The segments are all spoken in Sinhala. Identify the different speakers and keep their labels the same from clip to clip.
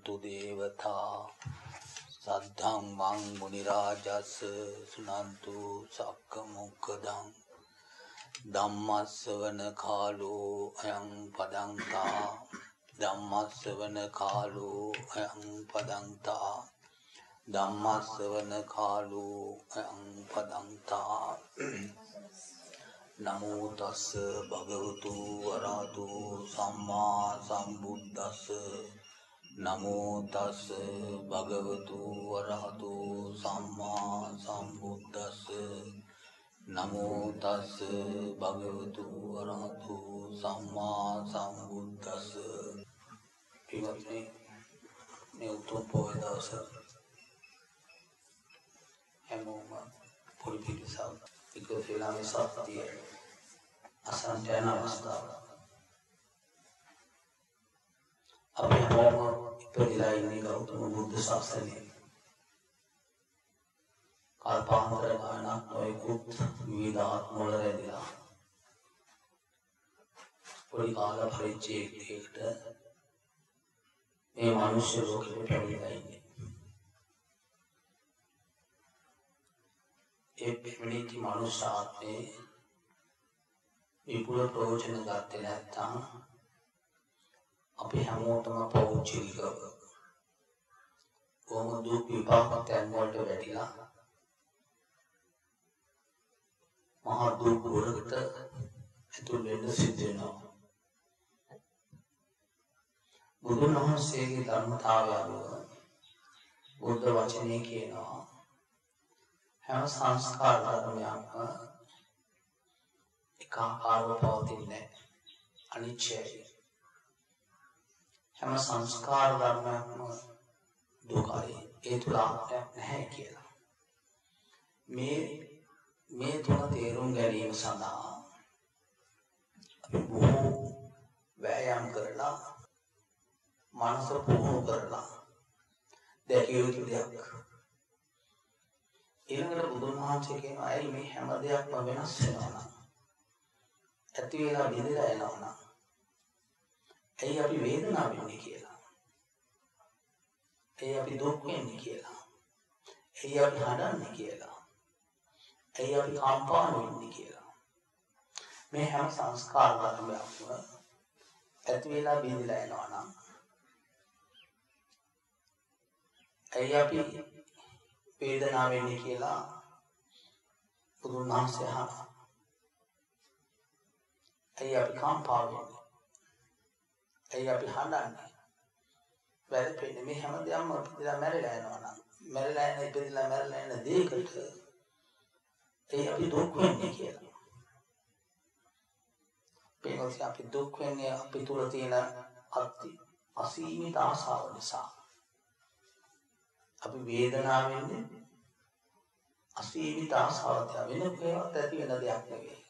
Speaker 1: සුනන්තු දේවතා සද්ධං මං මුනි රාජස් සුනන්තු සක්ක මොක්ඛදං ධම්මස්සවන කාලෝ අයං පදංතා ධම්මස්සවන කාලෝ අයං පදංතා ධම්මස්සවන කාලෝ අයං පදංතා නමෝ තස්ස භගවතු වරහතු සම්මා සම්බුද්දස්ස නමෝ තස්ස භගවතු වරහතු සම්මා සම්බුද්දස්ස නමෝ තස්ස භගවතු වරහතු සම්මා සම්බුද්දස්ස පින්වත්නි මේ උතුම් පොහොය දවස හැමෝම පොඩි පිටසක් එක ශ්‍රීලාමේ සත්‍ය අසන්ට යන අවස්ථාව අපි හැමෝම ඉපදිලා ඉන්නේ ගෞතම බුද්ධ ශාසනයේ කල්පාන්තර ගානක් නොයෙකුත් විවිධ ආත්මවල රැඳිලා පොඩි කාල පරිච්ඡේදයකට මේ මනුෂ්‍ය ලෝකෙට පැමිණලා ඉන්නේ. ඒ පැමිණිච්ච මනුෂ්‍ය ආත්මේ විපුල ප්‍රයෝජන ගත්තේ නැත්නම් අපි හැමෝටම පෞද්ගලිකව කොහොම දුක් විපාක තැන් වලට වැටිලා මහා දුක් වලකට ඇතුල් වෙන්න සිද්ධ වෙනවා. බුදුන් වහන්සේගේ ධර්මතාවය අනුව බුද්ධ වචනේ කියනවා හැම සංස්කාර ධර්මයක්ම එකාකාරව පවතින්නේ අනිත්‍යයි. හැම සංස්කාර ධර්මයක්ම දුකයි. ඒ තුල ආත්මයක් නැහැ කියලා. මේ තුන තේරුම් ගැනීම සඳහා අපි බොහෝ වෑයම් කරලා මනස පුහුණු කරලා දැකිය යුතු දෙයක්. ඊළඟට බුදුන් වහන්සේ කියනවා ඇයි මේ හැම දෙයක්ම වෙනස් වෙනවා නම් ඇති වෙලා බිඳලා යනවා නම් ඇයි අපි වේදනාව වෙන්නේ කියලා. ඇයි අපි දුක් වෙන්නේ කියලා. ඇයි අපි හඬන්නේ කියලා. ඇයි අපි කම්පා වෙන්නේ කියලා. මේ හැම සංස්කාර ධර්මයක්ම ඇති වෙලා බිඳලා යනවා නම් ඇයි අපි වේදනාව වෙන්නේ කියලා බුදුන් වහන්සේ අහනවා. ඇයි අපි කම්පා වෙන්නේ? ඇයි අපි හඬන්නේ? වැළපෙන්නේ මේ හැම දෙයක්ම ඉපදලා මැරෙලා යනවා නම් මැරෙලා යන ඉපදලා මැරෙලා යන දෙයකට ඇයි අපි දුක් වෙන්නේ කියලා. මේකත් අපි දුක් වෙන්නේ අපි තුල තියෙන අසීමිත ආශාව නිසා. අපි වේදනාව වෙන්නේ අසීමිත ආශාවත් වෙන කොහෙවත් ඇති වෙන දෙයක් නෙවෙයි.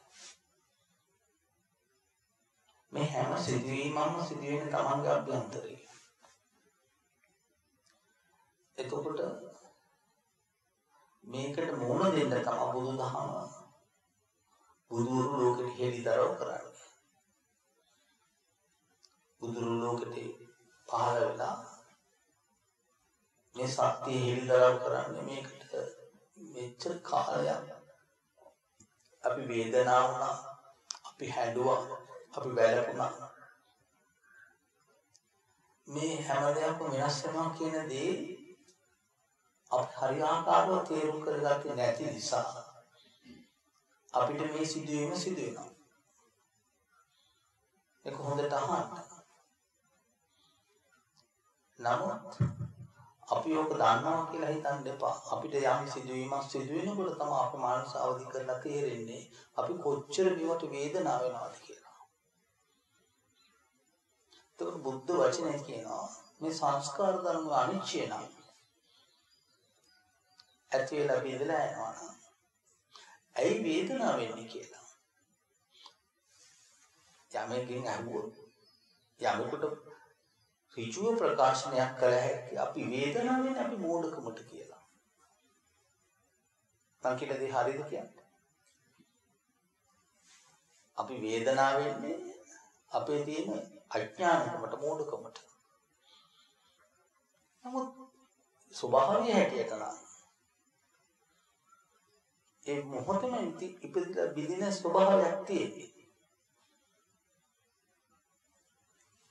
Speaker 1: මේ හැම සිදුවීමක්ම සිදුවෙන තමන්ගේ අභ්‍යන්තරේ. එතකොට මේකට මුහුණ දෙන්න තමයි බුදුදහම බුදුරු ලෝකෙට හෙළිදරව් කරන්නේ. බුදුරු ලෝකෙට පහළ වෙලා මේ සත්‍ය හෙළිදරව් කරන්නේ මේකට මෙච්චර කාලයක් අපි වේදනාව වුණා, අපි හැඬුවා, අපි වැළපුණා. මේ හැම දෙයක්ම වෙනස් වෙනවා කියන දේ අපි හරියාකාරව තේරුම් කරගත්තේ නැති නිසා අපිට මේ සිදුවීම සිදු වෙනවා. ඒක හොඳට අහන්න. නමුත් අපි ඔක දන්නවා කියලා හිතන්න එපා. අපිට යම් සිදුවීමක් සිදු වෙනකොට තමයි අපේ මානසික අවදි කරලා තේරෙන්නේ අපි කොච්චර මේවට වේදනාව වෙනවද කියලා. ඒක බුද්ධ වචනේ කියනවා මේ සංස්කාර ධර්ම අනිච්චය නම් ඇති වෙලා බිඳලා යනවා නම් ඇයි වේදනාව වෙන්නේ කියලා. යමකින් අහුවොත් යමකට ඍජුව ප්‍රකාශනයක් කළ හැකි අපි වේදනාවෙන් අපි මෝඩකමට කියලා. මං කියන දේ හරියද කියන්නේ? අපි වේදනාව වෙන්නේ අපේ තියෙන අඥානකමට මෝඩකමට. නමුත් ස්වභාවය හැටියට නම් ඒ මොහොතේම ඉපදිලා බිඳින ස්වභාවයක් තියෙන්නේ.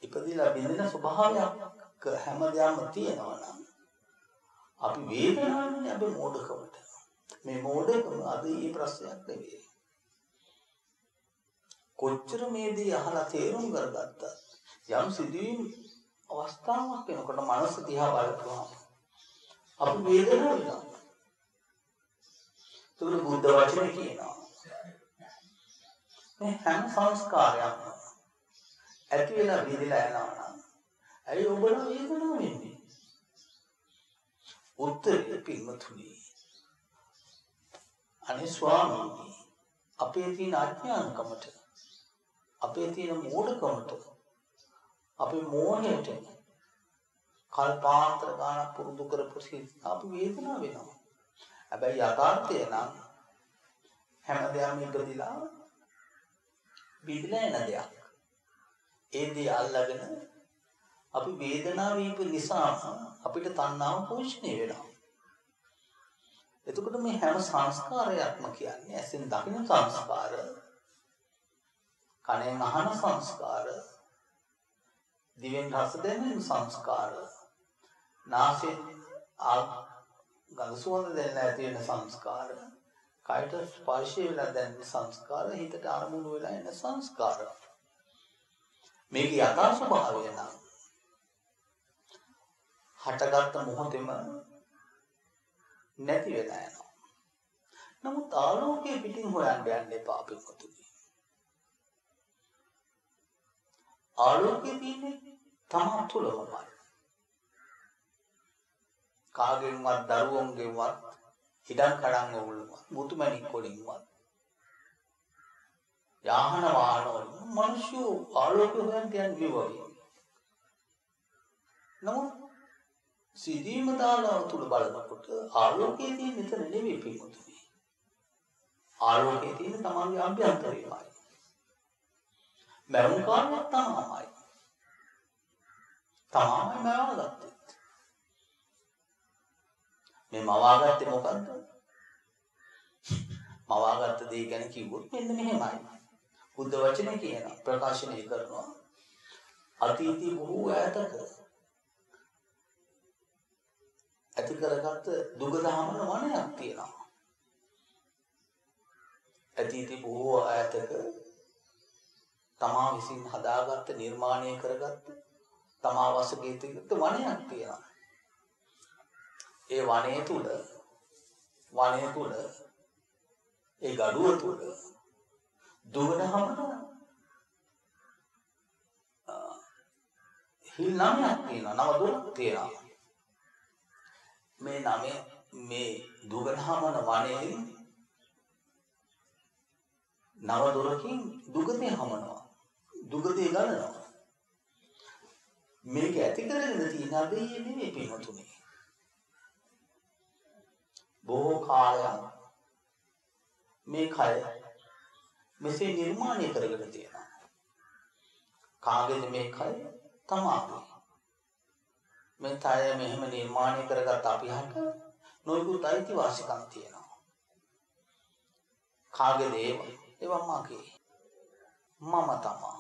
Speaker 1: ඉපදිලා බිඳින ස්වභාවයක් හැමදාම තියෙනවා නම් අපි වේදනාවනේ අපි මෝඩකමට. මේ මෝඩකම අද ඊ ප්‍රශ්නයක් නෙවෙයි. කොච්චර මේ දේ අහලා තේරුම් කරගත්තත් යම් සිදුවීම් අවස්ථාවක් වෙනකොට මනස දිහා බලපුවාම අපි වේදනාව වෙනවා. ඒක බුද්ධ වචනේ කියනවා. මේ හැම සංස්කාරයක්ම ඇති වෙලා විදිලා යනවා නම් ඇයි ඔබලා වේදනාව වෙන්නේ? උත්තරේ පින්වතුනි. අනේ ස්වාමීනි අපේ තියෙන අඥානකමට අපේ තියෙන මෝඩකමට අපේ මෝහයට කල්පාන්තර ගානක් පුරුදු කරපු අපි වේදනාව වෙනවා. හැබැයි යථාර්ථය නම් හැමදේම ඉපදිලා බිඳලා යන දෙයක්. ඒ දේ අල්ලගෙන අපි වේදනාව වීප නිසා අපිට තණ්හාව පෝෂණය වෙනවා. එතකොට මේ හැම සංස්කාරයක්ම කියන්නේ ඇසෙන් දකින සංස්කාර, කනෙන් අහන සංස්කාර, දිවෙන් රස දැනෙන සංස්කාර, නාසයෙන් ගඳ සුවඳ දැනෙන ඇති වෙන සංස්කාර, කයට ස්පර්ශය වෙලා දැනෙන සංස්කාර, හිතට අරමුණු වෙලා එන සංස්කාර. මේක යථා ස්වභාවය නම් හටගත්ත මොහොතේම නැති වෙලා යනවා. නමුත් ආලෝකයේ පිටින් හොයන්න යන්න එපා පිටුතුනි. ආලෝකයේ තියෙන්නේ තමා තුළමයි. කාගෙන්වත් දරුවන්ගෙන්වත් ඉඩම් කඩම් වුණොත් මුතුමැණික් වලින්වත් යාහන වාහන වලින් මිනිස්සු ආලෝකය හොයන්න යන්නේ වගේ. නමුත් සිදීම දාලා තුල බලනකොට ආලෝකයේ තියෙන විතර නෙවෙයි පිටුතුනි. ආලෝකයේ තියෙන තමන්ගේ අභ්‍යන්තරයමයි. මරුන් කාර්යයක් තමයි. තමයි මවාගත්තේ. මේ මවාගත්තේ මොකද්ද? මවාගත්ත දේ ගැන කිව්වොත් මෙන්න මෙහෙමයි. බුද්ධ වචනේ කියන ප්‍රකාශනය කරනවා. අතීතී බොහෝ ඈතක ඇති කරගත්ත දුගදහමන වනයක් තියෙනවා. අතීතී බොහෝ ඈතක තමා විසින් හදාගත්ත නිර්මාණය කරගත්ත තමා වශයෙන් තියුත් වනයක් තියෙනවා. ඒ වනයේ තුල ඒ ගඩුව තුල දුගදහමන හිල් නමයක් තියෙනවා. නව දොරක් තියෙනවා. මේ දුගදහමන වනයේ නව දොරකින් දුගතිය හමනවා. දුගතිය ගලනවා. මේක ඇති කරගෙන තියෙන අදේ නෙමෙයි පින්වතුනි. බොහෝ කාලයක් මේ කය මෙසේ නිර්මාණය කරගෙන තියෙනවා. කාගේද මේ කය? තමාගේ. මේ කය මෙහෙම නිර්මාණය කරගත් අපි හට නොයෙකුත් අයිතිවාසිකම් තියෙනවා. කාගේද ඒවා මාගේ. මම තමා.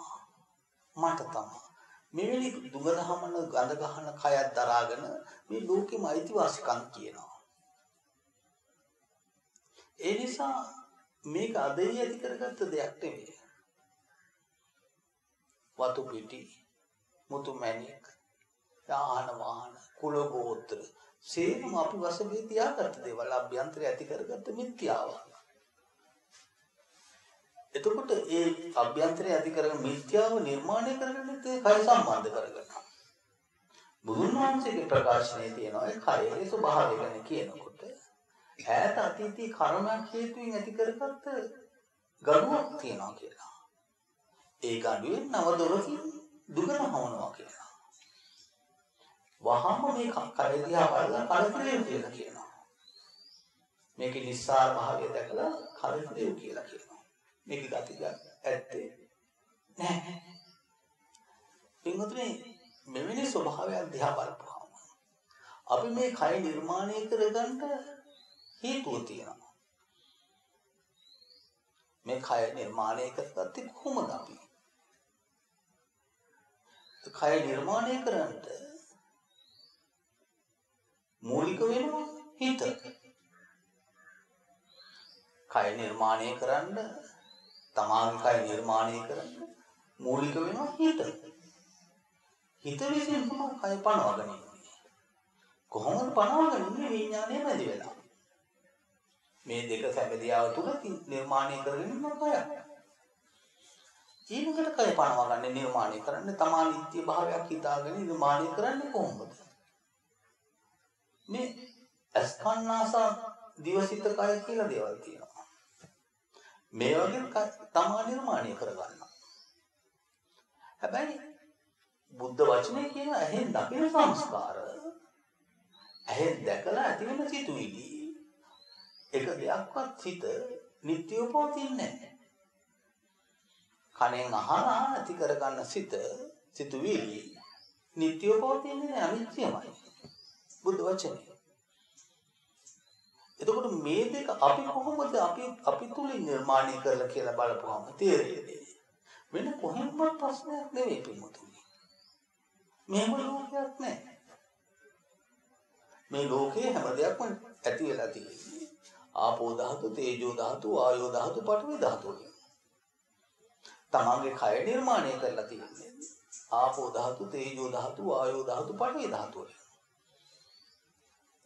Speaker 1: මට තමා. මෙවැනි දුගදහමන ගඳ ගහන කයක් දරාගෙන මේ ලෝකෙම අයිතිවාසිකම් කියනවා. ඒ නිසා මේක අදේ ඇති කරගත්ත දෙයක් නෙවෙයි. වතු පිටි, මුතු මැණික්, යාන වාහන, කුල ගෝත්‍ර සේම අපි වශයෙන් තියාගත්ත දේවල් අභ්‍යන්තරය ඇති කරගත්ත මිත්‍යාවක්. එතකොට ඒ අභ්‍යන්තරය ඇති කරගෙන මිත්‍යාව නිර්මාණය කරගෙන ඒ කය සම්බන්ධ කරගන්නවා. බුදුන් වහන්සේගේ ප්‍රකාශනයේ තියෙනවා ඒ කයේ ස්වභාවය ගැන කියනකොට ඈත අතීතී කර්මයක් හේතුවෙන් ඇති කරගත්ත ගඩුවක් තියෙනවා කියලා. ඒ ගඩුවෙන් නව දොරකින් දුගදහමනවා කියලා. වහම මේ කය දිහා බලලා කලකිරෙන්න කියලා කියනවා. මේකේ නිස්සාර භාවය දැකලා කලකිරෙන්න කියලා කියනවා. මේක ගතියක් ඇත්තේ නැහැ. පින්වතුනි මෙවැනි ස්වභාවයක් දිහා බලපුවම අපි මේ කය නිර්මාණය කරගන්න හේතුව තියෙනවා. මේ කය නිර්මාණය කරගත්තේ කොහොමද අපි? කය නිර්මාණය කරන්න මූලික වෙනවා හිත. කය නිර්මාණය කරන්න තමාගේ කය නිර්මාණය කරන්න මූලික වෙනවා හිත. හිත විසින් තමයි කය පනවගෙන ඉන්නේ. කොහොමද පනවගෙන ඉන්නේ? විඥානය මැදි වෙලා. මේ දෙක සැබදියාව තුල නිර්මාණය කරගෙන ඉන්න කය. ඊළඟට කය පනවගන්න නිර්මාණය කරන්න තමා නිත්‍ය භාවයක් හිතාගෙන නිර්මාණය කරන්නේ කොහොමද? මේ අස්කන්නාස දිවසිත කය කියලා දේවල් තියෙනවා. මේ වගේ තමා නිර්මාණය කරගන්නවා. හැබැයි බුද්ධ වචනේ කියන ඇහෙන් දකින සංස්කාර, ඇහෙන් දැකලා ඇති වෙන සිතුවිලි, එක දෙයක්වත් සිත නිට්ටියව පවතින්නේ නැහැ. කනෙන් අහලා ඇති කරගන්න සිතුවිලි නිට්ටියව පවතින්නේ නැහැ, අනිත්‍යමයි. බුද්ධ වචනේ. එතකොට මේ දෙක අපි කොහොමද අපි තුලින් නිර්මාණය කරලා කියලා බලපුවම තේරෙන්නේ. වෙන කොහෙන්වත් ප්‍රශ්නයක් නෙවෙයි පිටුතුනි. මේම ලෝකයක් නැහැ. මේ ලෝකේ හැම දෙයක්ම ඇති වෙලා තියෙන්නේ ආපෝ ධාතු, තේජෝ ධාතු, ආයෝ ධාතු, පඨවි ධාතු වලින්. තමන්ගේ කය නිර්මාණය කරලා තියෙන්නේ ආපෝ ධාතු, තේජෝ ධාතු, ආයෝ ධාතු, පඨවි ධාතු වලින්.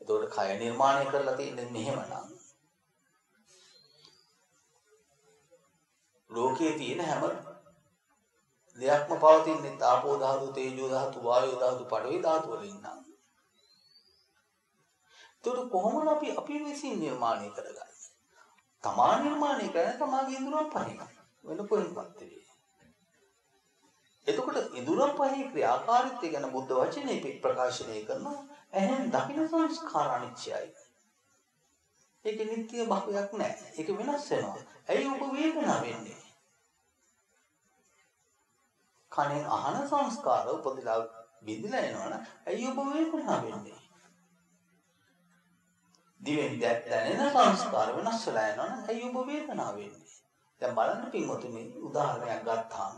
Speaker 1: එතකොට කය නිර්මාණය කරලා තියෙන්නේ මෙහෙමනම් ලෝකයේ තියෙන හැම දෙයක්ම පවතින්නේ ආපෝ ධාතු, තේජෝ ධාතු, වායෝ ධාතු, පඨවි ධාතු වලින් නම්. එතකොට කොහොමද අපි විසින් නිර්මාණය කරගන්නේ? තමා නිර්මාණය කරන තමාගේ ඉඳුරන් පහේ. වෙන කොහෙන්වත් නෙවෙයි. එතකොට ඉඳුරන් පහේ ක්‍රියාකාරීත්වය ගැන බුද්ධ වචනේ ප්‍රකාශනය කරනවා. එහෙන් දකින්න සංස්කාර අනිත්‍යයි. ඒක නිත්‍ය භාවයක් නැහැ. ඒක වෙනස් වෙනවා. ඇයි ඔබ වේදනාව වෙන්නේ? කනෙන් අහන සංස්කාර උපදිලා බිඳිලා එනවනම් ඇයි ඔබ වේදනාව වෙන්නේ? දිවෙන් දැනෙන සංස්කාර වෙනස් වෙලා යනවනම් ඇයි ඔබ වේදනාව වෙන්නේ? දැන් බලන්න පින්වතුනි උදාහරණයක් ගත්තාම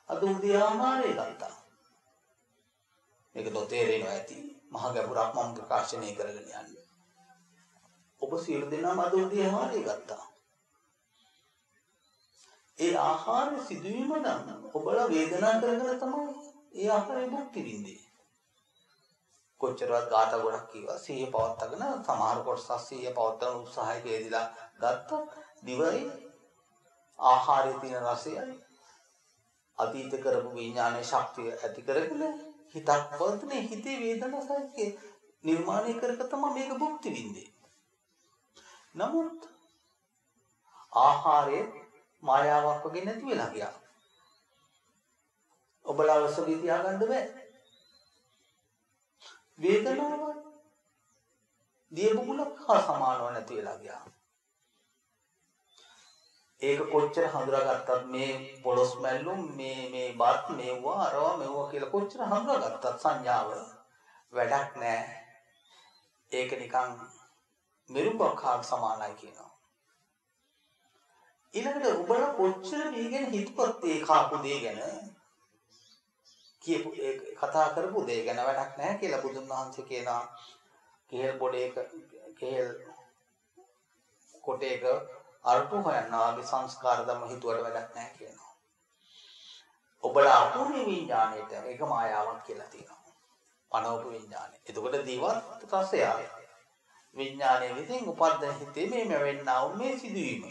Speaker 1: අද උදේ ආහාරය ගත්තා. මේක තේරෙනවා ඇති. මහ ගැඹුරක් මම ප්‍රකාශනය කරගෙන යන්නේ. ඔබ සියලු දෙනාම අද උදේ ආහාරය ගත්තා. ඒ ආහාර සිදුවීම නම් ඔබලා වේදනා කරගෙන තමයි ඒ ආහාරය භුක්ති විඳින්නේ. කොච්චරවත් ගාත ගොඩක් කිව්වා සිහිය පවත්වාගෙන සමහර කොටස් සිහිය පවත්වන උත්සාහයක යෙදලා ගත්තත් දිවයි ආහාරයේ තියෙන රසයයි අතීත කරපු විඥානයේ ශක්තිය ඇති කරගෙන හිතක් වර්ධනේ හිතේ වේදනා සහිත නිර්මාණය කරක තමයි මේක භුක්ති විඳින්නේ. නමුත් ආහාරයේ මායාවක් වගේ නැති වෙලා ගියා. ඔබලා වසලී තියාගන්න බෑ. වේදනාව දියබුලක් හා සමානව නැති වෙලා ගියා. ඒක කොච්චර හඳුනාගත්තත් මේ පොළොස් මැල්ලුම් මේ බත් මේවා අරවා මේවා කියලා කොච්චර හඳුනාගත්තත් සංඥාව වැඩක් නැහැ. ඒක නිකන් මෙරුපක් හා සමානයි කියනවා. ඊළඟට ඔබලා කොච්චර මේ ගැන හිතපත් ඒ කාපු දේ ගැන කියපු කතා කරපු දේ ගැන වැඩක් නැහැ කියලා බුදුන් වහන්සේ කියනවා. කෙහෙල් පොඩේක කෙහෙල් කොටේක අල්ප හොයනවා වගේ සංස්කාර ධර්ම හිතුවට වැඩක් නැහැ කියනවා. ඔබලා අපුනේ විඥාණයට ඒක මායාවක් කියලා තියෙනවා. පනවපු විඥාණය. එතකොට දිවත් රසය විඥාණය විසින් උපද්දන හිතේ මේ වෙන්නා වූ මේ සිදුවීම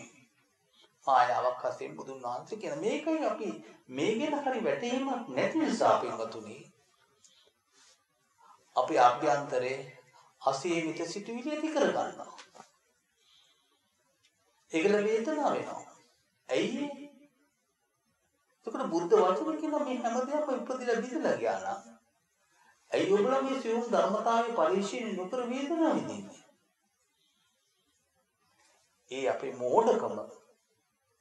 Speaker 1: මායාවක් වශයෙන් බුදුන් වහන්සේ කියන මේකයි අපි මේ ගැන හරි වැටහීමක් නැති නිසා පින්වතුනි අපි අභ්‍යන්තරේ අසීමිත සිතුවිලි ඇති කර ගන්නවා. ඒකල වේදනාව වෙනවා. ඇයි? ඒකට බුද්ධ වචන කියන මේ හැමදේම ඉපදිලා බිඳලා ගියා නම් ඇයි ඔබලා මේ සියුම් ධර්මතාවයේ පරිශීලනය නොකර වේදනාව විඳින්නේ? ඒ අපේ මෝඩකම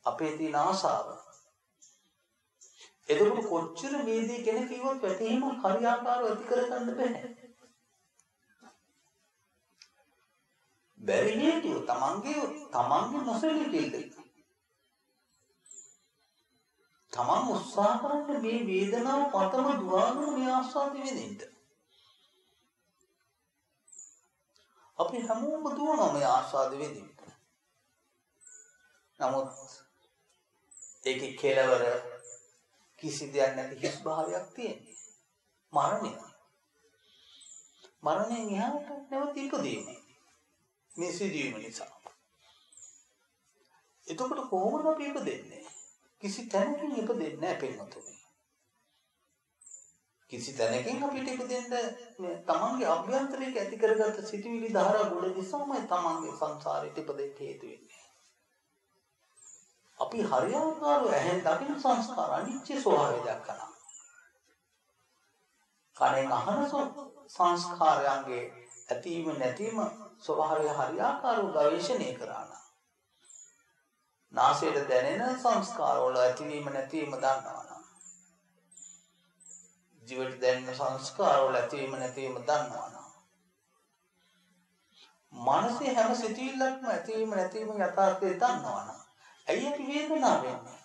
Speaker 1: අපේ තියෙන ආශාව. එතකොට කොච්චර වේදී කෙනෙක් කිව්වත් වැටීමක් හරියාකාරව ඇති කරගන්න බෑ. බැරි හේතුව තමන්ගේ නොසැලකීම. තමන් උත්සාහ කරන්නේ මේ වේදනාව පතම දුවාගෙන මේ ආස්වාදෙ විඳින්න. අපි හැමෝම දුවනවා මේ ආස්වාදෙ විඳින්න. නමුත් ඒකේ කෙලවර කිසි දෙයක් නැති හිස් භාවයක් තියෙන්නේ. මරණය. මරණයෙන් එහාට නැවත ඉපදීම. මේ සිදුවීම නිසා. එතකොට කොහොමද අපි ඉපදෙන්නේ? කිසි තැනකින් ඉපදෙන්නේ නැහැ පින්වතුනි. කිසි තැනකින් අපිට ඉපදෙන්න මේ තමන්ගේ අභ්‍යන්තරයක ඇති කරගත්ත සිතුවිලි ධාරා ගොඩ නිසාමයි තමන්ගේ සංසාරෙට ඉපදෙන්න හේතු වෙන්නේ. අපි හරියාකාරව ඇහෙන් දකින සංස්කාර අනිත්‍ය ස්වභාවය දක්වනවා. කනෙන් අහන සංස්කාරයන්ගේ ඇතිවීම නැතිවීම ස්වභාවය හරියාකාරව ගවේෂණය කරනවා. නාසයට දැනෙන සංස්කාර වල ඇතිවීම නැතිවීම දන්නවනම්, ජීවිත දැනෙන සංස්කාර වල ඇතිවීම නැතිවීම දන්නවනම්, මනසේ හැම සිතිවිල්ලක්ම ඇතිවීම නැතිවීම යථාර්ථය දන්නවනම්, ඇයි අපි වේදනාව වෙන්නේ?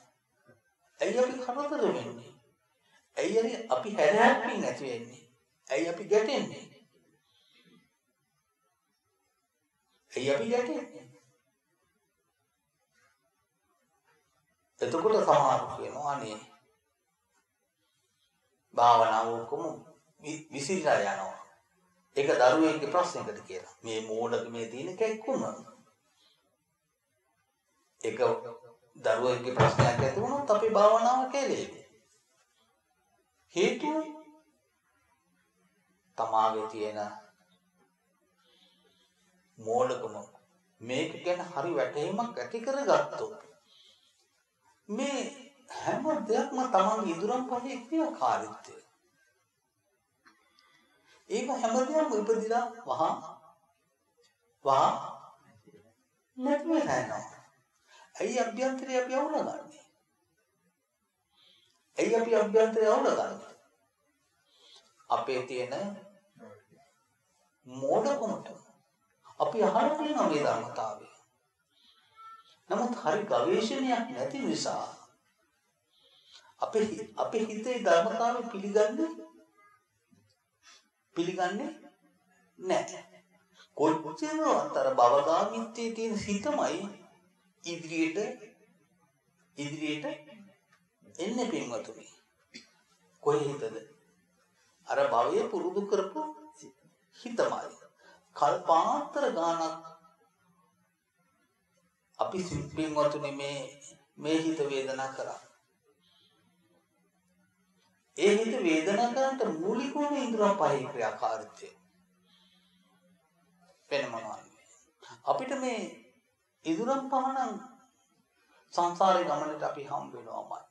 Speaker 1: ඇයි අපි කරදර වෙන්නේ? ඇයි අපි හැරහැප්පින් ඇති වෙන්නේ? ඇයි අපි ගැටෙන්නේ? ඇයි අපි ගැටෙන්නේ? එතකොට සමහර කියනවා අනේ භාවනාව ඔක්කොම විසිරලා යනවා. ඒක දරුවෙක්ගේ ප්‍රශ්නයකට කියලා. මේ මෝඩකමේ තියෙන කැක්කුම. ඒක දරුවෙක්ගේ ප්‍රශ්නයක් ඇති වුණොත් අපි භාවනාව කෙලෙයි. හේතුව තමාගේ තියෙන මෝඩකම. මේක ගැන හරි වැටහීමක් ඇති කරගත්තොත් මේ හැම දෙයක්ම තමන්ගේ ඉදurang පහේ ක්‍රියාකාරීත්වය. ඒක හැම දෙයක්ම ඉපදිලා වහ නැතිව යනවා. ඇයි අභ්‍යන්තරය අපි අවුලගන්නේ? ඇයි අපි අභ්‍යන්තරය අවුලගන්නේ? අපේ තියෙන මෝඩකමට අපි අහලා තියෙන මේ ධර්මතාවය. නමුත් හරි ගවේෂණයක් නැති නිසා අපේ හිතේ ධර්මතාවය පිළිගන්නේ නැහැ. කොච්චර අතර භවගාමිත්වයේ තියෙන හිතමයි ඉදිරියට එන්නේ පින්වතුනි. කොහේ හිතද? අර භවයේ පුරුදු කරපු හිතමයි. කල්පාන්තර ගානක් අපි පින්වතුනි මේ හිත වේදනා කරා. ඒ හිත වේදනා කරන්නට මූලික වන ඉන්ද්‍රිය පහේ ක්‍රියාකාරීත්වය වෙන මොනවද? අපිට මේ ඉදurang පහ නම් සංසාරේ ගමනට අපි හම් වෙනවාමයි.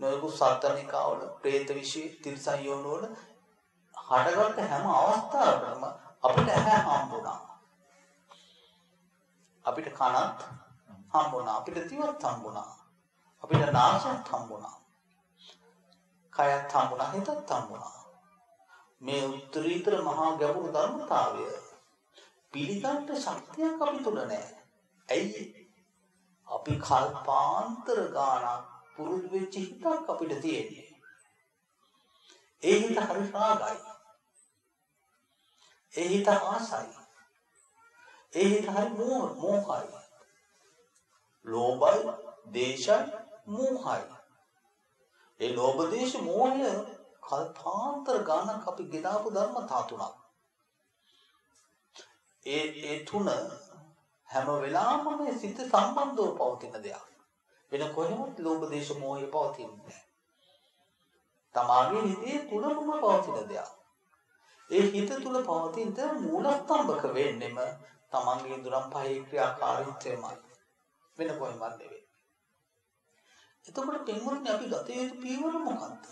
Speaker 1: නොයෙකුත් සත්ත්වනිකාවල, പ്രേත විශේෂ, තිරිසන් යෝන වල හටගත්ත හැම අවස්ථාවකම අපිට ඇහැ හම්බුණා. අපිට කනත් හම්බුණා. අපිට දිවත් හම්බුණා. අපිට නාසයත් හම්බුණා. කයත් හම්බුණා. හිතත් හම්බුණා. මේ උත්තරීතර මහා ගැඹුරු ධර්මතාවය පිළිගන්න ශක්තියක් අපි තුල නැහැ. ඇයි? අපි කල්පාන්තර ගානක් පුරුදු වෙච්ච හිතක් අපිට තියෙන්නේ. ඒ හිත හරි රාගයි. ඒ හිත ආසයි. ඒ හිත හරි මෝහයි. ලෝභයි, දේශයි, මෝහයි. ඒ ලෝභ, දේශ, මෝහය කල්පාන්තර ගානක් අපි ගෙනාවු ධර්මතා තුනක්. ඒ තුන හැම වෙලාවම මේ සිත සම්බන්ධව පවතින දෙයක්. වෙන කොහෙවත් ලෝභ, දේශ, මෝහය පවතින්නේ නැහැ. තමාගේ හිතේ තුලම පවතින දෙයක්. ඒ හිත තුල පවතින මූලස්තම්භක වෙන්නෙම තමන්ගේ ඉදurang පහේ ක්‍රියාකාරීත්වයමයි. වෙන කොහෙවත් නෙවෙයි. එතකොට පින්වත්නි අපි ගත යුතු පියවර මොකක්ද?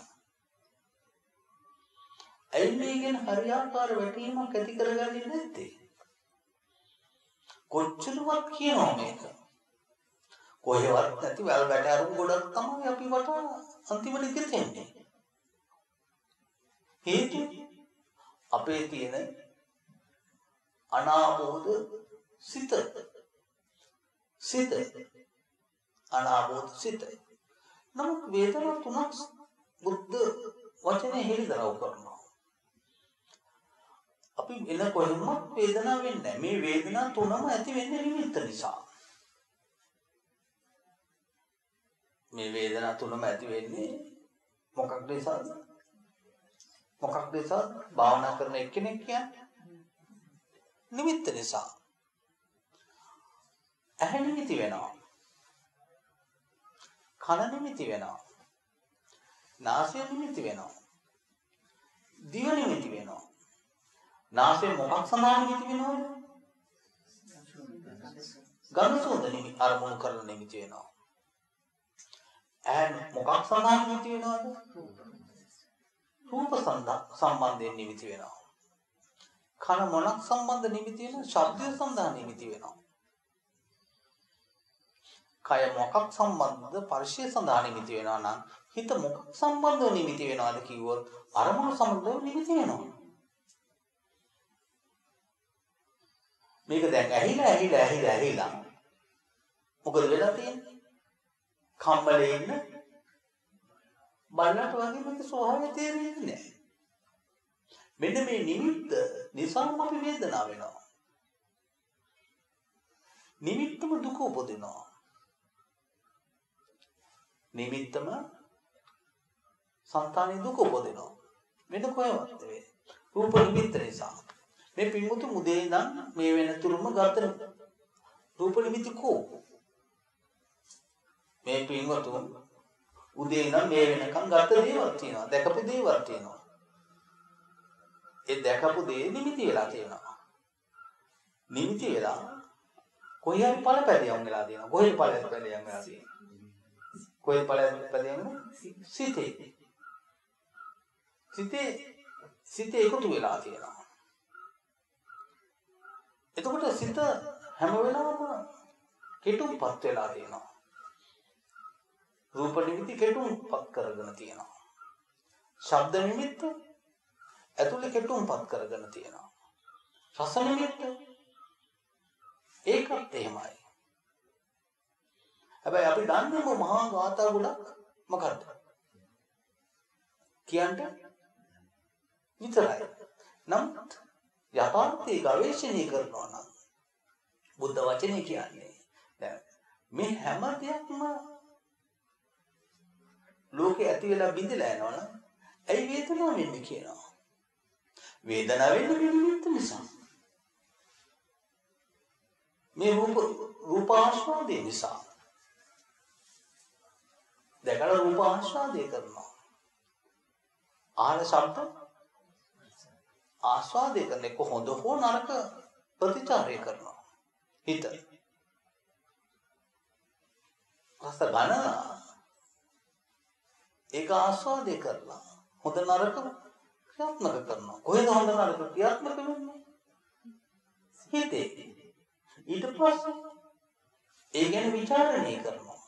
Speaker 1: ඇයි මේ ගැන හරියාකාර වැටහීමක් ඇති කරගන්නේ නැත්තේ? කොච්චරවත් කියනවා මේක. කොහෙවත් නැති වැල් වැට අරුම් ගොඩක් තමයි අපි වටා අන්තිමට ඉතිරෙන්නේ. හේතුව අපේ තියෙන අනාභෝධ සිත. සිත. අනාභෝධ සිත. නමුත් වේදනා තුනක් බුද්ධ වචනේ හෙළිදරව් කරනවා. අපි එන කොහෙන්ම වේදනාව වෙන්නේ නැහැ. මේ වේදනා තුනම ඇති වෙන්නේ නිමිත්ත නිසා. මේ වේදනා තුනම ඇති වෙන්නේ මොකක් නිසාද? මොකක් නිසාද? භාවනා කරන එක්කෙනෙක් කියන්නේ නිමිත්ත නිසා. ඇහැ නිමිති වෙනවා. කන නිමිති වෙනවා. නාසය නිමිති වෙනවා. දිව නිමිති වෙනවා. නාසය මොකක් සඳහා නිමිති වෙනවද? ගඳ සුවඳ නිමිති අරමුණු කරන නිමිති වෙනවා. ඇහැ මොකක් සඳහා නිමිති වෙනවද? රූප සම්බන්ධයෙන් නිමිති වෙනවා. කන මොනක් සම්බන්ධ නිමිති වෙනවද? ශබ්දය සඳහා නිමිති වෙනවා. කය මොකක් සම්බන්ධද? පරිශය සඳහා නිමිති වෙනවා නම් හිත මොකක් සම්බන්ධව නිමිති වෙනවද කිව්වොත් අරමුණු සම්බන්ධව නිමිති වෙනවා. මේක දැන් ඇහිලා මොකද වෙලා තියෙන්නේ? කම්මලේ ඉන්න බලන්නට වගේ මේක ස්වභාවය තේරෙන්නේ නැහැ. මෙන්න මේ නිමිත්ත නිසාම අපි වේදනාව වෙනවා. නිමිත්තම දුක උපදිනවා. නිමිත්තම සංතානයේ දුක උපදිනවා. වෙන කොහෙවත් නෙවෙයි. රූප නිමිත්ත නිසා. මේ පින්මුතු මුදේ ඉඳන් මේ වෙන තුරුම ගත රූප නිමිති කෝ. මේ පින්වතු උදේ ඉඳන් මේ වෙනකන් ගත දේවල් තියෙනවා. දැකපු දේවල් තියෙනවා. ඒ දැකපු දේ නිමිති වෙලා තියෙනවා. නිමිති වෙලා කොහේ හරි ඵලපැදියම් වෙලා තියෙනවා. කොහේ ඵලපැදියම් වෙලා තියෙනවා. කොහේ ඵලපැදියම් සිතේ එකතු වෙලා තියෙනවා. එතකොට සිත හැම වෙලාවම කෙටුම්පත් වෙලා තියෙනවා. රූප නිමිති කෙටුම්පත් කරගෙන තියෙනවා. ශබ්ද නිමිත්ත ඇතුලේ කෙටුම්පත් කරගෙන තියෙනවා. රස නිමිත්ත ඒකත් එහෙමයි. හැබැයි අපි දන්නේ මහා ගාථා ගොඩක් මොකද්ද? කියන්න විතරයි. නමුත් යථාර්ථයේ ගවේෂණය කරනවා නම් බුද්ධ වචනේ කියන්නේ දැන් මේ හැම දෙයක්ම ලෝකේ ඇති වෙලා බිඳලා යනවනම් ඇයි වේදනාව වෙන්නේ කියනවා. වේදනාව වෙන්නේ නිමිත්ත නිසා. මේ රූපාස්වාදේ නිසා. දැකලා රූපාස්වාදේ කරනවා. ආහන ශබ්ද ආස්වාදේ කරන එක හොඳ හෝ නරක ප්‍රතිචාරය කරනවා. හිත. රස ගන්න ඒක ආස්වාදේ කරලා හොඳ නරක ක්‍රියාත්මක කරනවා. කොහෙද හොඳ නරක ක්‍රියාත්මක වෙන්නේ? හිතේ. ඊට පස්සේ ඒ ගැන විචාරණය කරනවා.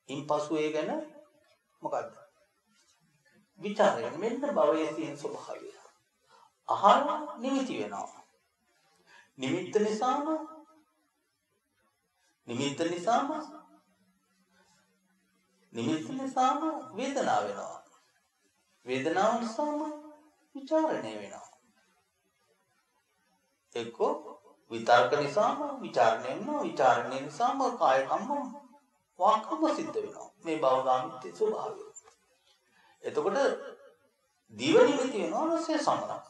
Speaker 1: ඉන්පසු ඒ ගැන මොකද්ද? විචාරය. මෙන්න භවයේ තියෙන ස්වභාවය. ආහාර නිමිති වෙනවා. නිමිත්ත නිසාම වේදනාව වෙනවා. වේදනාව නිසාම විචාරණය වෙනවා. එක්ක විතර්ක නිසාම විචාරණය වෙනවා. විචාරණය නිසාම කාය කම්ම වාක්කම සිද්ධ වෙනවා. මේ භවගාමිත්‍ය ස්වභාවය. එතකොට දිව නිමිති වෙනවා රසය සම්බන්ධව.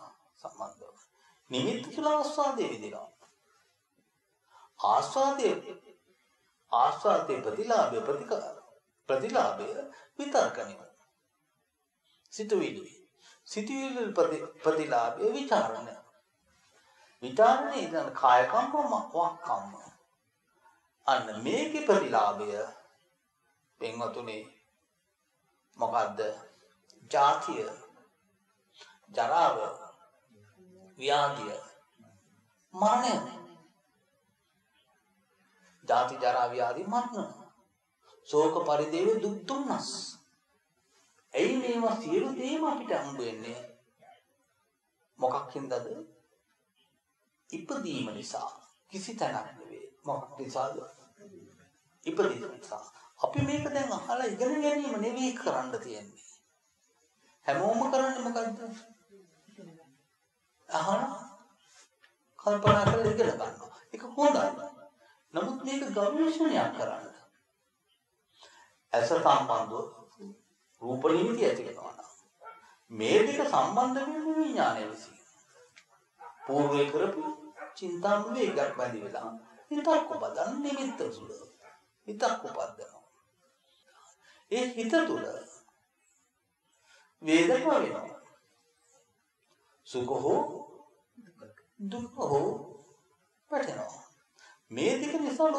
Speaker 1: නිමිත්ත තුල ආස්වාදයේ විදිනවා. ආස්වාදයේ ප්‍රතිලාභය විතර්කණය. සිතුවිලි ප්‍රතිලාභය විචාරණය. විචාරණය ඉදන් කාය කම්ම වාක්කම්ම. අන්න මේකේ ප්‍රතිලාභය පින්වතුනි මොකද්ද? ජාතිය, ජරාව, ව්‍යාධිය, මරණය. ජාති ජරා ව්‍යාධි මරණ. ශෝක පරිදේව දුක් දුම්නස්. එයි මේවා සියලු දේම අපිට හම්බ වෙන්නේ මොකක් හින්දාද? ඉපදීම නිසා කිසි තැනක් නෙවෙයි. මොකක් නිසාද? ඉපදීම නිසා. අපි මේක දැන් අහලා ඉගෙන ගැනීම නෙවෙයි කරන්න තියෙන්නේ. හැමෝම කරන්නේ මොකද්ද? අහන කල්පනා කරලා ඉගෙන ගන්නවා. ඒක හොඳයි. නමුත් මේක ගවේෂණයක් කරන්න. ඇස සම්බන්ධව රූප නිමිති ඇති වෙනවා නම් මේ දෙක සම්බන්ධ වෙන්නේ විඥානය විසින්. పూర్වේ කරපු චින්තාම වේගයක් වැඩි වෙලා හිතක් උපදන් නිමිත්ත තුළ හිතක් උපදිනවා. ඒ හිත තුළ වේදනාව වෙනවා. සුඛ හෝ දුක්ඛ හෝ වැටෙනවා. මේ දෙක නිසා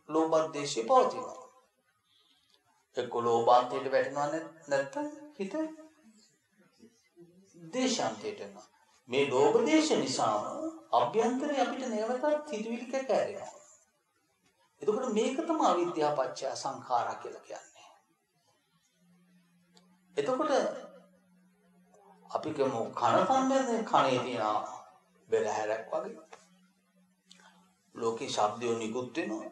Speaker 1: ලෝභ දේශේ පවතිනවා. එක්ක ලෝභාන්තයට වැටෙනවා නැත්නම් හිත දේශාන්තයට යනවා. මේ ලෝභ දේශ නිසා අභ්‍යන්තරේ අපිට නැවතත් හිතවිලි කැකෑරෙනවා. එතකොට මේක තමයි අවිද්‍යාව පත්‍ය සංඛාරා කියලා කියන්නේ. එතකොට අපි කියමු කන සම්බන්ධයෙන් කනේ තියෙන බෙලහැරක් වගේ ලෝකේ ශබ්දය නිකුත් වෙනවා.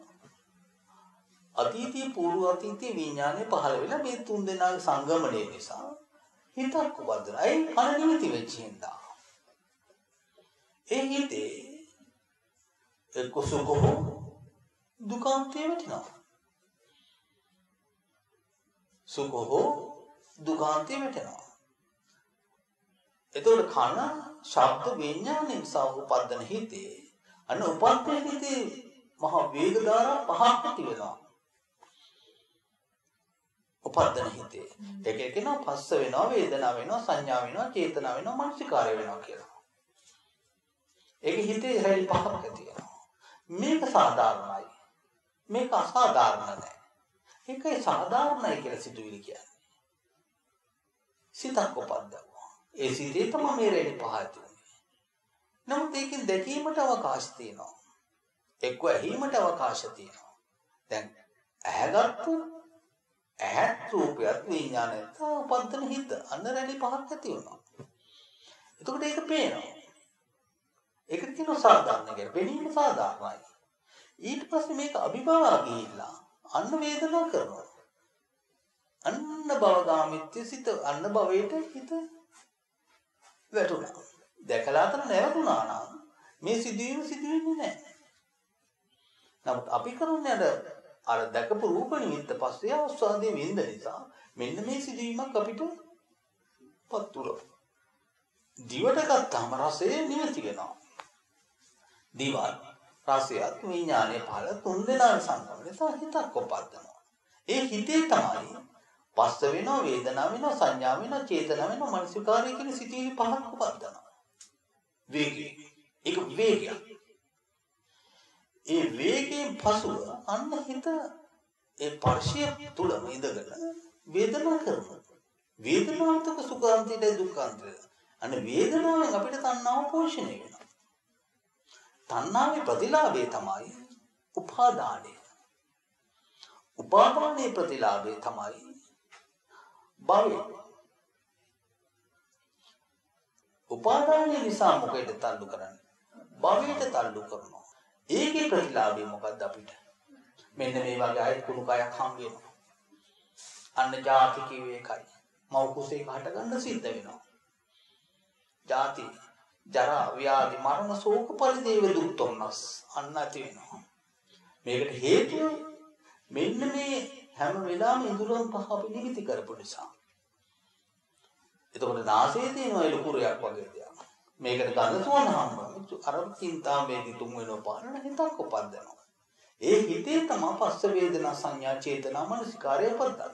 Speaker 1: අතීතී පූර්ව අතීතී විඥානේ පහළ වෙලා මේ තුන් දෙනාගේ සංගමණය නිසා හිතක් උපදිනවා. ඒ කන නිමිති වෙච්ච හින්දා. ඒ හිතේ එක්ක සුඛ දුකාන්තේ වැටෙනවා. සුඛ දුකාන්තේ වැටෙනවා. එතකොට කන ශබ්ද විඥානේ නිසා උපදින හිතේ අන්න උපත්ති හිතේ මහ වේග ධාරා පහක් ඇති වෙනවා. උපදින හිතේ එක එකන පස්ස වෙනවා, වේදනාව වෙනවා, සංඥා වෙනවා, චේතනා වෙනවා, මනසිකාරය වෙනවා කියලා. ඒක හිතේ හැලි පහක් ඇති වෙනවා. මේක සාධාරණයි. මේක අසාධාරණ නැහැ. ඒකයි සාධාරණයි කියලා සිතුවිලි කියන්නේ. සිතක් උපද්දවනවා. ඒ සිතේ තමයි මේ රැලි පහ ඇති වෙන්නේ. නමුත් ඒකෙන් දැකීමට අවකාශ තියෙනවා. එක්ක ඇහිීමට අවකාශ තියෙනවා. දැන් ඇහැගත්තු ඇහත් රූපයත් විඥානයත් උපදින හිත අන්න රැලි පහක් ඇති වෙනවා. එතකොට ඒක පේනවා. ඒක කියන සාධාරණ කියලා. වෙනීම සාධාරණයි. ඊට පස්සේ මේක අභිභවා ගිහිල්ලා අන්න වේදනා කරනවා. අන්න භවගාමිත්‍ය සිත අන්න භවයට හිත වැටුණා. දැකලා අතර නැවතුණා නම් මේ සිදුවීම සිදුවෙන්නේ නැහැ. නමුත් අපි කරන්නේ අර දැකපු රූප නිමිත්ත පස්සේ ආස්වාදයේ විඳ නිසා මෙන්න මේ සිදුවීමක් අපිට පත්තුරා. දිවට ගත්තාම රසය නිවති වෙනවා. දිවත් රසයත් විඥානයේ පහළ තුන් දෙනා සංකම්පන නිසා හිතක් උපදිනවා. ඒ හිතේ තමයි පස්ස වෙනවා, වේදනාව වෙනවා, සංඥා වෙනවා, චේතනා වෙනවා, මනසිකාරය කියන සිතිවිලි පහක් උපදිනවා. වේගය. ඒක වේගයක්. ඒ වේගයෙන් පසුව අන්න හිත ඒ පර්ශය තුලම ඉඳගෙන වේදනාව කරනවා. වේදනාවතක සුඛාන්තයට දුක්ඛාන්තයට. අන්න වේදනාවෙන් අපිට තණ්හාව පෝෂණය වෙනවා. තණ්හාවේ ප්‍රතිලාභය තමයි උපාදානය. උපාදානයේ ප්‍රතිලාභය තමයි භවය. උපාදානය නිසා මොකේද තල්ලු කරන්නේ? භවයට තල්ලු කරනවා. ඒකේ ප්‍රතිලාභය මොකද්ද අපිට? මෙන්න මේ වගේ අය කුණු කයක් හම් වෙනවා. අන්න ජාති කිව්වේ එකයි. මව කුසේක හට ගන්න සිද්ධ වෙනවා. ජාති, ජරා, ව්‍යාධි, මරණ, ශෝක පරිදේව දුක් තොම්නස් අන්න ඇති වෙනවා. මේකට හේතුව මෙන්න මේ හැම වෙලාවෙම ඉඳුරන් පහ අපි නිමිති කරපු නිසා. එතකොට නාසයේ තියෙන ඒ ලුකුරයක් වගේ දෙයක්. මේකට ගඳ සුවඳ හම්බ අර චින්තා වේදි තුන් වෙනව පාරණ හිතක් උපදිනවා. ඒ හිතේ තමයි පස්ස වේදනා සංඥා චේතනා මනසිකාරය උපදිනවා.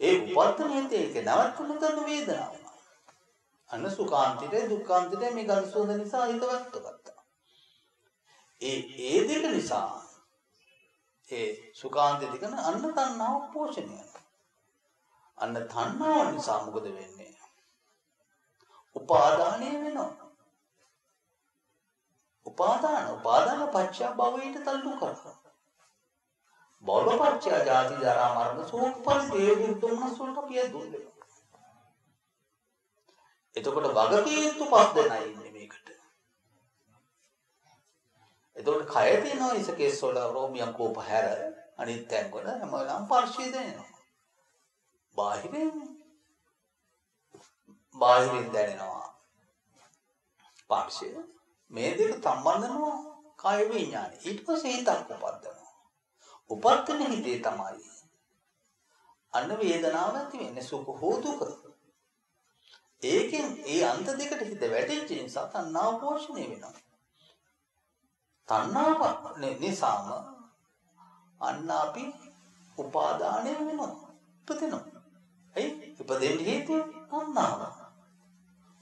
Speaker 1: ඒ උපදින හිතේ නැවතුන තන වේදනාව. අන්න සුඛාන්තිතේ දුක්ඛාන්තිතේ මේ ගඳ සුවඳ නිසා හිතවත් ගත්තා. ඒ දෙක නිසා ඒ සුඛාන්තිත දිගන අන්න තණ්හාව පෝෂණය වෙනවා. අන්න තණ්හාව නිසා මොකද වෙන්නේ? උපාදානය වෙනවා. උපාදාන පත්‍ය භවයට තල්ලු කරනවා. භව පත්‍ය ජාති ජරා මරණ ශෝක පරිදේව දුක්ඛ සුඛ පිය දුන්නේ. එතකොට වගකීම් පස් දෙනයි ඉන්නේ මේකට. එතකොට කය තියෙනවා ඉසකේස් වල රෝමියම් කෝප හැර අනිත් තැන් වල හැම වෙලාවම ස්පර්ශය දැනෙනවා. බාහිරින් දැනෙනවා ස්පර්ශය. මේ දෙක සම්බන්ධනවා කාය විඥානය. ඊට පස්සේ හිතක් උපදිනවා. උපදින හිතේ තමයි අන්න වේදනාව ඇති වෙන්නේ සුඛ හෝ දුක. ඒකෙන් ඒ අන්ත දෙකට හිත වැටෙච්ච නිසා තණ්හාව පෝෂණය වෙනවා. තණ්හාව නිසාම අන්න අපි උපාදානය වෙනවා. ඉපදෙනවා. ඇයි? ඉපදෙන්න හේතුව තණ්හාව.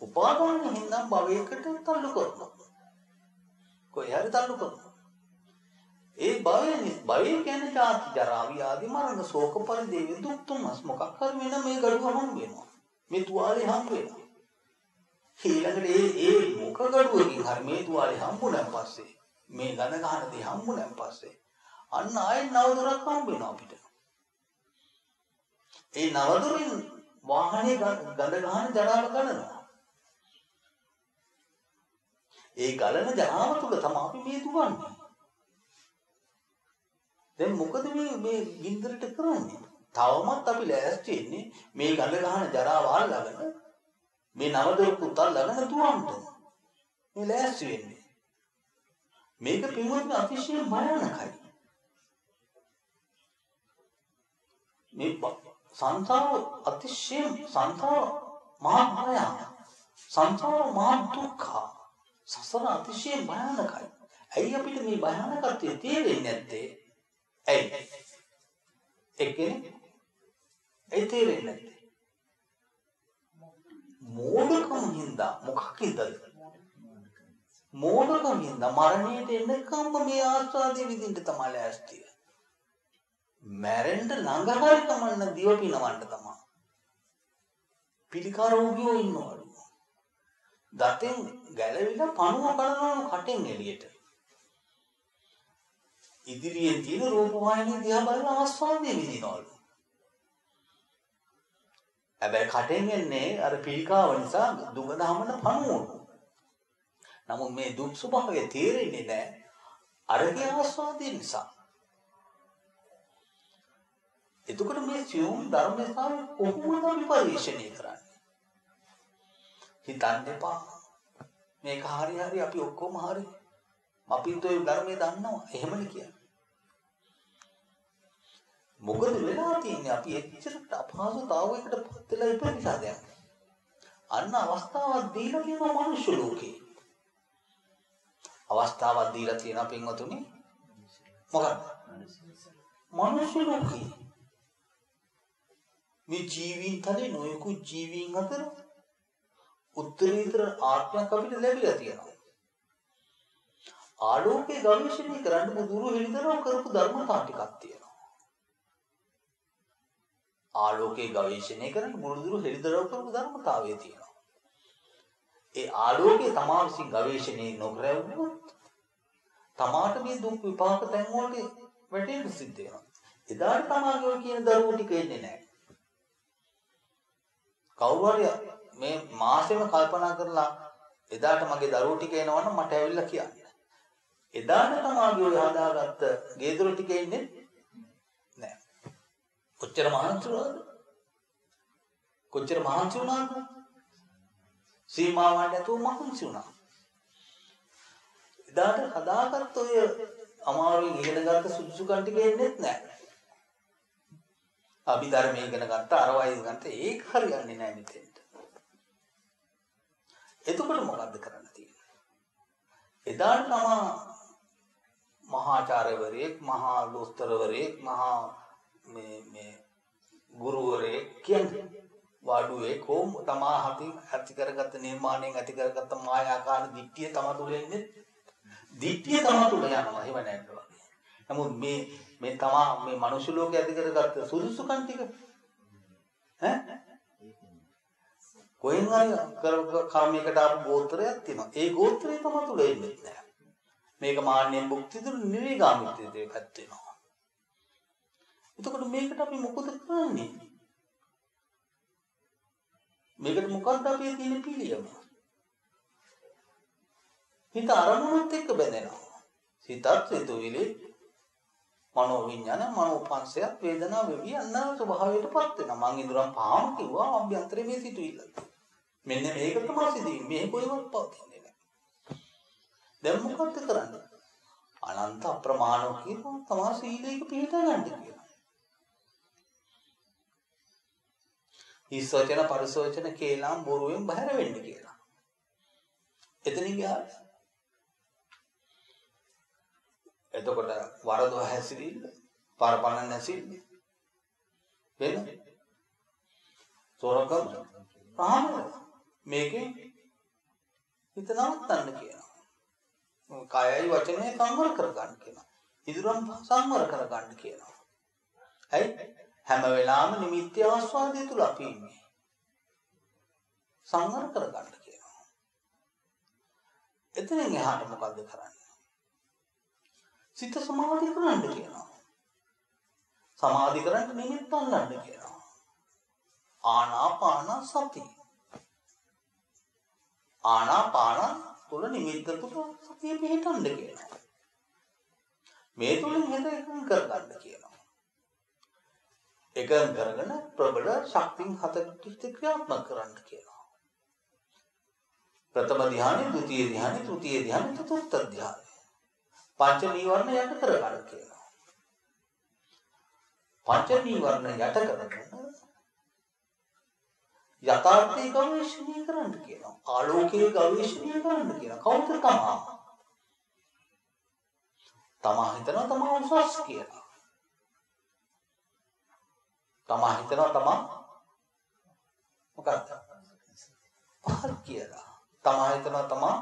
Speaker 1: උපාදානයෙන් හින්දා භවයකට තල්ලු කරනවා. කොහේ හරි තල්ලු කරනවා. ඒ භවය කියන්නේ ජාති ජරා ව්‍යාධි මරණ ශෝක පරිදේව දුක් තුනස් මොකක් හරි වෙන මේ ගඩුව හම්බ වෙනවා. මේ තුවාලේ හම්බ වෙනවා. ඊළඟට ඒ මොක ගඩුවකින් හරි මේ තුවාලේ හම්බුනන් පස්සේ මේ ගඳ ගහන දේ හම්බුනන් පස්සේ අන්න ආයෙත් නවදොරක් හම්බ වෙනවා අපිට. ඒ නවදොරින් වාහනේ ගඳ ගහන ජරාව ගලනවා. ඒ ගලන ජරාව තුල තමයි අපි මේ දුවන්නේ. දැන් මොකද මේ ගින්දරට කරන්නේ? තවමත් අපි ලෑස්ති වෙන්නේ මේ ගඳ ගහන ජරාව අල්ලගෙන මේ නවදොර පුතල් ළඟන දුවන්න. මේ ලෑස්ති වෙන්නේ. මේක පින්වත්නි අතිශය භයානකයි. මේ සංසාර අතිශය සංසාර මහා භයානක. සංසාර මහා දුක්ඛ. සසර අතිශය භයානකයි. ඇයි අපිට මේ භයානකත්වය තේරෙන්නේ නැත්තේ? ඇයි? ඒ තේරෙන්නේ නැත්තේ. මෝඩකම හින්දා මොකක් හින්දාද? මෝඩකම හින්දා මරණයට එන්නකම්ම මේ ආස්වාදයේ විඳින්න තමයි ලෑස්තිය. මැරෙන්න ළඟ හරි කමන්න දිව පිනවන්න තමයි. පිළිකා රෝගියෝ ඉන්නවලු. දතෙන් ගැලවිලා පණුව කනවලු කටෙන් එළියට. ඉදිරියෙන් තියෙන රූප වාහිනිය දිහා බලලා ආස්වාදයේ විඳිනවලු. හැබැයි කටෙන් එන්නේ අර පිළිකාව නිසා දුක දහමන පණුවලු. නමුත් මේ දුක් ස්වභාවය තේරෙන්නේ නැහැ අරගේ ආස්වාදයේ නිසා. එතකොට මේ සියුම් ධර්මතාවය කොහොමද අපි පරිශ්‍රණය කරන්නේ? හිතන්න එපා. මේක හරි අපි ඔක්කොම හරි. අපිත් ඔය ධර්මයේ දන්නවා. එහෙමනේ කියන්නේ. මොකද වෙලා තියෙන්නේ අපි එච්චරට අපහසුතාවයකට පත් වෙලා ඉපදිලා දැන්. අන්න අවස්ථාවක් දීලා තියෙනවා මනුෂ්‍ය ලෝකේ. අවස්ථාවක් දීලා තියෙනවා පින්වතුනි. මොකක්ද? මනුෂ්‍ය ලෝකේ. මේ ජීවීන් තලේ නොයෙකුත් ජීවීන් අතර උත්තරීතර ආත්මයක් අපිට ලැබිලා තියෙනවා. ආලෝකයේ ගවේෂණය කරන්න බුදුරු හෙළිදරව් කරපු ධර්මතා ටිකක් තියෙනවා. ආලෝකයේ ගවේෂණය කරන්න බුදුරු හෙළිදරව් කරපු ධර්මතාවය තියෙනවා. ඒ ආලෝකයේ තමා විසින් ගවේෂණය නොකරවුවොත් තමාට මේ දුක් විපාක තැන් වලට වැටෙන්න සිද්ධ වෙනවා. එදාට තමාගේ ඔය කියන දරුවෝ ටික එන්නේ නැහැ. කවුරු හරි මේ මාසෙම කල්පනා කරලා එදාට මගේ දරුවෝ ටික එනවනම් මට ඇවිල්ලා කියන්න. එදාට තමයි ඔය හදාගත්ත ගේදොර ටික ඉන්නේ නෑ. කොච්චර මහන්සි වුණාද? සීමාවක් නැතුව මහන්සි වුණා. එදාට හදාගත්ත ඔය අමාරුවෙන් ඉගෙන ගත්ත සුදුසුකම් ටික එන්නේත් නෑ. අභිධර්මයේ ඉගෙන ගත්ත අරවයි ගත්ත ඒක හරියන්නේ නෑ මෙතෙන්ට. එතකොට මොකද්ද කරන්න තියෙන්නේ? එදාට තමයි මහාචාර්යවරයෙක්, මහා දොස්තරවරයෙක්, මහා මේ ගුරුවරයෙක් කියන්නේ වාඩුවේ කොම් තමා හතින් ඇති කරගත්ත නිර්මාණයෙන් ඇති කරගත්ත මායාකාර දිට්ඨිය තම තුළ ඉන්නේ. දිට්ඨිය තම තුළ යනවා. එහෙම නැද්ද වගේ. නමුත් මේ තමා මේ මනුෂ්‍ය ලෝකයේ ඇති කරගත්ත සුදුසුකම් ටික කොහෙන් හරි කර්මයකට ආපු ගෝත්‍රයක් තියෙනවා. ඒ ගෝත්‍රය තම තුළ ඉන්නේ නැහැ. මේක මාන්නෙන් භුක්ති දුරු නිවේගාමිත්වයට ඒකත් වෙනවා. එතකොට මේකට අපි මොකද කරන්නේ? මේකට මොකක්ද අපි තියෙන පිළියම? හිත අරමුණත් එක්ක බැඳෙනවා. සිතත් සිතුවිලි මනෝ විඥාන මනෝ පංශය වේදනා වෙවි යන ස්වභාවයටපත් වෙනවා. මං ඉදරම් පහම කිව්වා අභ්‍යන්තරයේ මේ සිතුවිල්ල. මෙන්න මේක තමයි සිදුවෙන්නේ. මේ කොහෙවත් පවතින්නේ නැහැ. දැන් මොකද කරන්නේ? අනන්ත අප්‍රමාණෝ කියනවා තමයි සීලයක පිළිට ගන්න කියලා. ඊසෝචන පරිසෝචන කේලම් බොරුවෙන් බහැර වෙන්න කියලා. එතනින් ගියාට එතකොට වරදව හැසිරිල්ල පරපණ නැසිල්ල වෙන සොරකම් රාම මේකේ හිත නවත්තන්න කියනවා. කායයි වචනේ සංවර කරගන්න කියනවා. ඉදරම් සංවර කරගන්න කියනවා. හරි හැම වෙලාවෙම නිමිත්‍ය ආස්වාදයේ තුල අපි ඉන්නේ. සංවර කරගන්න කියනවා. එතනින් එහාට මොකද්ද කරන්නේ? සිත සමාධි කරන්න කියනවා. සමාධි කරන්න නිමිත්ත අල්ලන්න කියනවා. ආනාපාන සති. ආනාපාන තුල නිමිත්ත තුල සතිය පිහිටන්න කියනවා. මේ තුලින් හිත එකඟ කරගන්න කියනවා. එකඟ කරගෙන ප්‍රබල ශක්තිය හතට ක්‍රියාත්මක කරන්න කියනවා. ප්‍රථම ධ්‍යානෙ, ဒုတိ ය ධ්‍යානෙ, තෘතිය ධ්‍යානෙ, චතුර්ථ ධ්‍යානෙ. පංච නීවරණ යට කරගන්න කියනවා. පංච නීවරණ යට කරගෙන යථාර්ථයේ ගවේෂණය කරන්න කියනවා. ආලෝකයේ ගවේෂණය කරන්න කියනවා. කවුද තමා? තමා හිතනවා තමා උසස් කියලා. තමා හිතනවා තමා මොකක්ද? පහත් කියලා. තමා හිතනවා තමා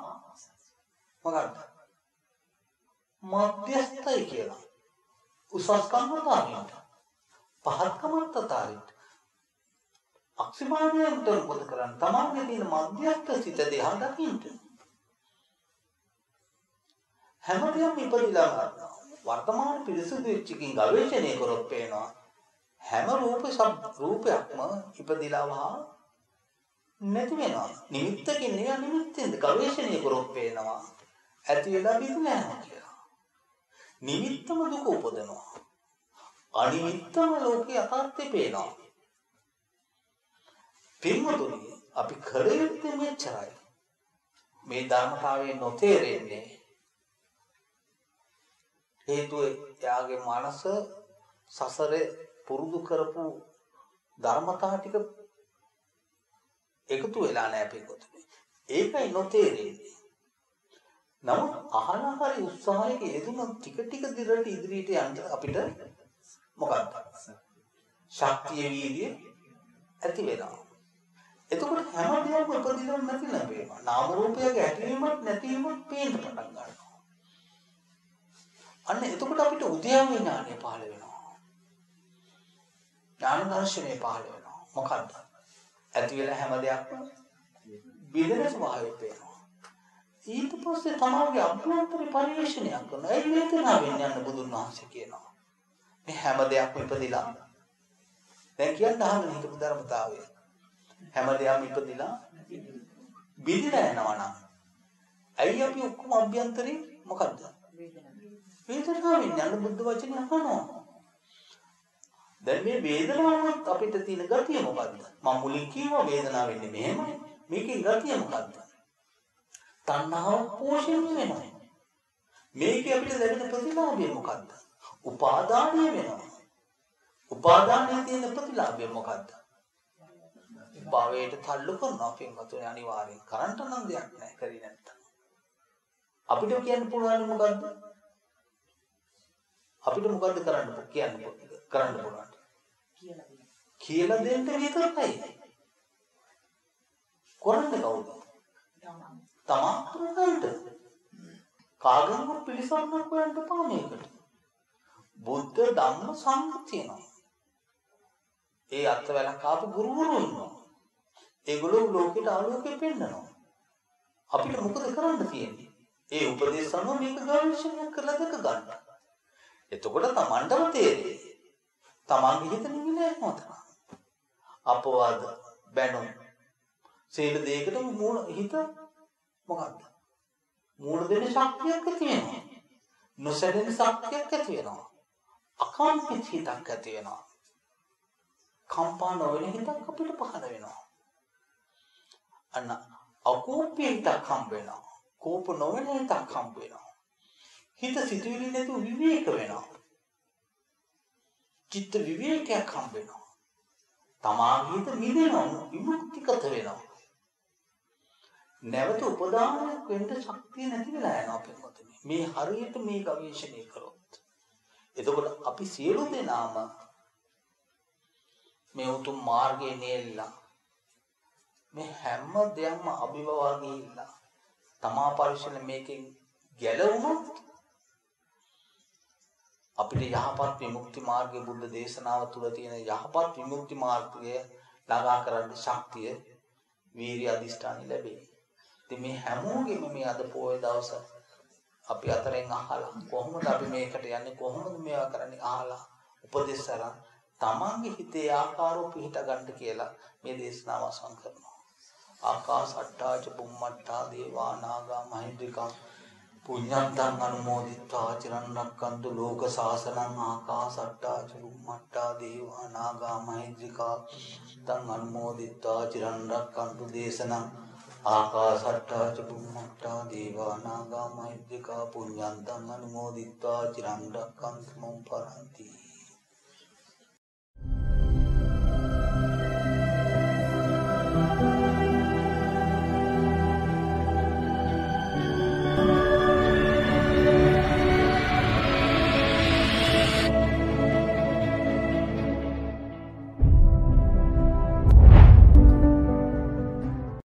Speaker 1: මොකක්ද? මධ්‍යස්ථයි කියලා. උසස්කම් වතාවින්ට පහත්කමත් අතාරින්ට අක්ෂිමාණයට මොකද කරන්නේ? තමන්ගේ තියෙන මධ්‍යස්ථ සිත දෙහා දකින්න. හැමදේම ඉපදිලා ගන්නවා. වර්තමාන පිරිසුදු වෙච්චකින් ගවේෂණය කරොත් පේනවා හැම රූපයක්ම ඉපදිලා වහා නැති වෙනවා. නිමිත්තකින් නෙවෙයි නිමිත්තෙන්ද ගවේෂණය කරොත් පේනවා ඇති වෙලා බිඳලා යනවා කියලා. නිමිත්තම දුක උපදනවා. අනිමිත්තම ලෝකේ යථාර්ථය පේනවා. පින්වතුනි අපි කරේත්තේ මෙච්චරයි. මේ ධර්මතාවයේ නොතේරෙන්නේ හේතුව එයාගේ මනස සසරේ පුරුදු කරපු ධර්මතා ටික එකතු වෙලා නැහැ පින්වතුනි. ඒකයි නොතේරෙන්නේ. නමුත් අහලා හරි උත්සාහයක යෙදුණොත් ටික ටික දිරට ඉදිරියට යන්න අපිට මොකක්ද? ශක්තිය වීර්යය ඇති වෙනවා. එතකොට හැම දෙයක්ම උපදිනව නැති ලැබේවා. නාම රූපයක ඇතිවීමත් නැතිවීමත් පේන්න පටන් ගන්නවා. අන්න එතකොට අපිට උද්‍යාවේ ඥානය පහළ වෙනවා. ඥාන දර්ශනය පහළ වෙනවා. මොකද්ද? ඇති වෙලා හැම දෙයක්ම බිඳෙන ස්වභාවය පේනවා. ඊට පස්සේ තමගේ අභ්‍යන්තර පරිශ්‍රණයක් කරනවා. ඒ වේදනාවෙන් යන බුදුන් වහන්සේ කියනවා. මේ හැම දෙයක්ම ඉපදිලා දැන් කියන්න අහගෙන හිටපු ධර්මතාවය හැම දෙයක්ම ඉපදිලා බිඳිලා යනවා නම් ඇයි අපි ඔක්කොම අභ්‍යන්තරේ මොකද්ද? වේදනාවෙන් යන බුද්ධ වචනේ අහනවා. දැන් මේ වේදනාවත් අපිට තියෙන ගතිය මොකද්ද? මම මුලින් කිව්වා වේදනාව වෙන්නේ මෙහෙමයි. මේකේ ගතිය මොකද්ද? තණ්හාව පෝෂණය වෙනවා. මේකේ අපිට ලැබෙන ප්‍රතිලාභය මොකද්ද? උපාදානය වෙනවා. උපාදානයේ තියෙන ප්‍රතිලාභය මොකද්ද? භවයට තල්ලු කරනවා. පින්වතුනි අනිවාර්යෙන් කරන්ට නම් දෙයක් නැහැ කරේ නැත්තම්. අපිට කියන්න පුළුවන් මොකද්ද? අපිට මොකද්ද කරන්න පුළුවන්? කියලා දෙන්න විතරයි. කරන්නේ කවුද? තමා කරන්නට. කාගෙන්වත් පිළිසරණක් හොයන්න එපා මේකට. බුද්ධ ධම්ම සංඝ තියෙනවා. ඒ අත්වැලක් ආපු ගුරුවරු ඉන්නවා. ඒගොල්ලෝ ලෝකෙට ආලෝකය පෙන්නනවා. අපිට මොකද කරන්න තියෙන්නේ? ඒ උපදේශ අනුව මේක ගවේෂණය කරලා දෙක ගන්න. එතකොට Tamanටම තේරෙයි. Tamanගේ හිත නිවිලා යනවා තමයි. අපවාද බැනුම් සීල දෙයකට මූල හිත මොකක්ද? මූල දෙන ශක්තියක් තියෙනවා. නොසැලෙන ශක්තියක් ඇති වෙනවා. අකම්පිත හිතක් ඇති වෙනවා. කම්පා නොවන හිතක් අපිට පහළ වෙනවා. අන්න අකෝපී හිතක් හම්බ වෙනවා. කෝප නොවන හිතක් හම්බ වෙනවා. හිත සිතුවිලි නැතුව විවේක වෙනවා. චිත්ත විවේකයක් හම්බ වෙනවා. තමාගේ හිත මිදෙනවා, විමුක්තිගත වෙනවා. නැවත උපදානයක් වෙන්න ශක්තිය නැති වෙලා යනවා පින්වතුනි. මේ හරියට මේ ගවේෂණය කරොත්. එතකොට අපි සියලු දෙනාම මේ උතුම් මාර්ගයේ නෙල්ලා මේ හැම දෙයක්ම අභිභවා ගිහිල්ලා තමා පරිශ්‍රණ මේකෙන් ගැලවුණොත් අපිට යහපත් විමුක්ති මාර්ගයේ බුද්ධ දේශනාව තුළ තියෙන යහපත් විමුක්ති මාර්ගය ළඟා කරන්න ශක්තිය වීර්ය අධිෂ්ඨාන ලැබේ. ඉතින් මේ හැමෝගෙම මේ අද පොයේ දවස අපි අතරින් අහලා කොහොමද අපි මේකට යන්නේ, කොහොමද මේවා කරන්නේ අහලා උපදෙස් අරන් තමන්ගේ හිතේ ආකාරෝ පිහිට ගන්න කියලා මේ දේශනාව අවසන් කරනවා. ආකාසට්ටාච බුම්මට්ටා දේවා නාග මහින්ද්‍රිකා පුඤ්ඤන්තං අනුමෝදිත්වා චිරන් රක්칸තු ලෝක සාසනං. ආකාසට්ටාච බුම්මට්ටා දේවා නාග මහින්ද්‍රිකා තං අනුමෝදිත්වා චිරන් රක්칸තු දේශනං. ආකාසට්ටාච බුම්මට්ටා දේවා නාග මහින්ද්‍රිකා පුඤ්ඤන්තං අනුමෝදිත්වා චිරන් රක්칸තු මම් පරන්ති.